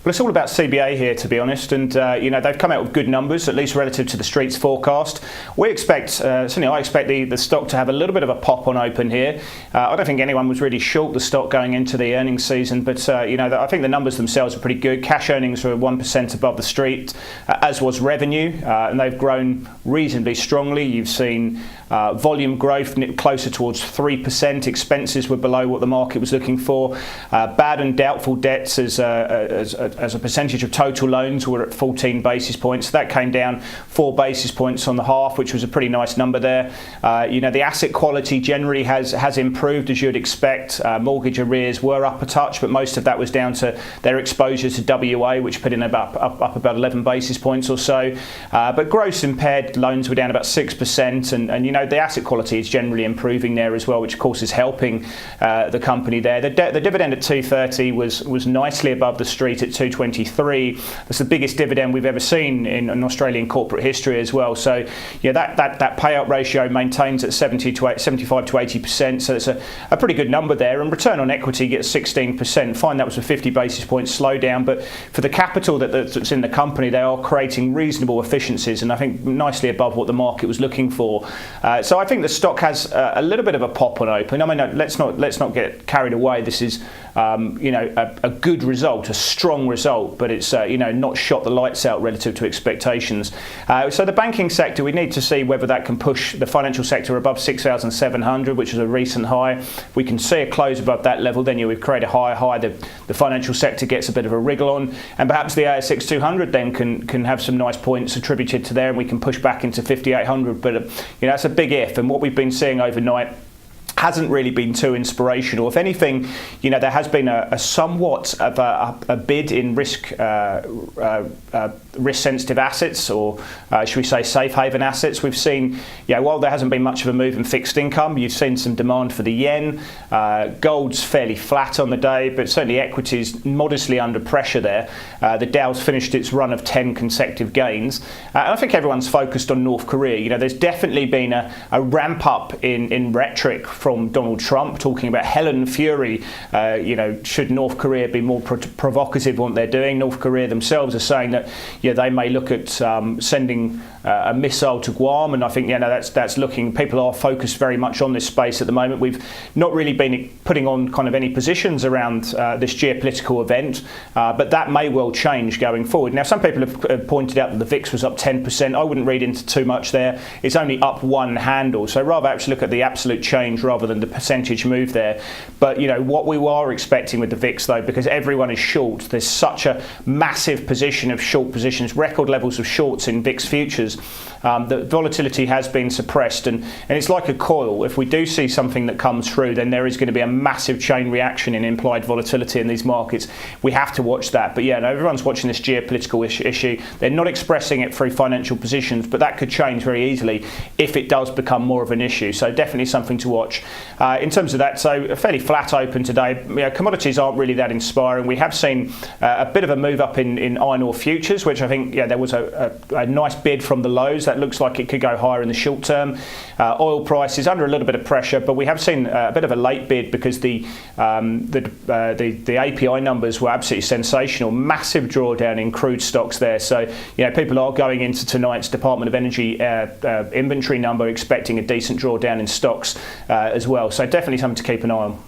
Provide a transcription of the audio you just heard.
Well, it's all about CBA here, to be honest, and they've come out with good numbers, at least relative to the street's forecast. We expect, certainly I expect the stock to have a little bit of a pop on open here. I don't think anyone was really short the stock going into the earnings season, but I think the numbers themselves are pretty good. Cash earnings were 1% above the street, as was revenue, and they've grown reasonably strongly. You've seen volume growth closer towards 3%. Expenses were below what the market was looking for. Bad and doubtful debts as a percentage of total loans were at 14 basis points. That came down 4 basis points on the half, which was a pretty nice number there. The asset quality generally has improved, as you'd expect. Mortgage arrears were up a touch, but most of that was down to their exposure to WA, which put in up about 11 basis points or so. But gross impaired loans were down about 6%, and the asset quality is generally improving there as well, which of course is helping the company there. The dividend at 2.30 was nicely above the street at 2.23. That's the biggest dividend we've ever seen in Australian corporate history as well. So that payout ratio maintains at 75 to 80%. So it's a pretty good number there. And return on equity gets 16%. Fine, that was a 50 basis point slowdown, but for the capital that's in the company, they are creating reasonable efficiencies, and I think nicely above what the market was looking for. So I think the stock has a little bit of a pop on open. I mean, let's not get carried away. This is a good result, a strong result, but it's not shot the lights out relative to expectations. So the banking sector, we need to see whether that can push the financial sector above 6,700, which is a recent high. If we can see a close above that level, then we've created a higher high. The financial sector gets a bit of a wriggle on, and perhaps the ASX 200 then can have some nice points attributed to there, and we can push back into 5,800. But that's a big if, and what we've been seeing overnight hasn't really been too inspirational. If anything, there has been a somewhat of a bid in risk-sensitive assets, or should we say safe haven assets. We've seen, while there hasn't been much of a move in fixed income, you've seen some demand for the yen. Gold's fairly flat on the day, but certainly equities modestly under pressure there. The Dow's finished its run of 10 consecutive gains. And I think everyone's focused on North Korea. There's definitely been a ramp up in rhetoric from Donald Trump, talking about hell and fury. Should North Korea be more provocative in what they're doing? North Korea themselves are saying that they may look at sending a missile to Guam, and I think that's looking. People are focused very much on this space at the moment. We've not really been putting on kind of any positions around this geopolitical event, but that may well change going forward. Now, some people have pointed out that the VIX was up 10%. I wouldn't read into too much there. It's only up one handle, so rather actually look at the absolute change rather than the percentage move there. But what we are expecting with the VIX, though, because everyone is short, there's such a massive position of short positions, record levels of shorts in VIX futures, that volatility has been suppressed, and it's like a coil. If we do see something that comes through, then there is going to be a massive chain reaction in implied volatility in these markets. We have to watch that. But everyone's watching this geopolitical issue. They're not expressing it through financial positions, but that could change very easily if it does become more of an issue. So definitely something to watch. In terms of that, so a fairly flat open today. Commodities aren't really that inspiring. We have seen a bit of a move up in iron ore futures, which I think there was a nice bid from the lows. That looks like it could go higher in the short term. Oil price is under a little bit of pressure, but we have seen a bit of a late bid because the API numbers were absolutely sensational. Massive drawdown in crude stocks there. So people are going into tonight's Department of Energy inventory number expecting a decent drawdown in stocks as well. So definitely something to keep an eye on.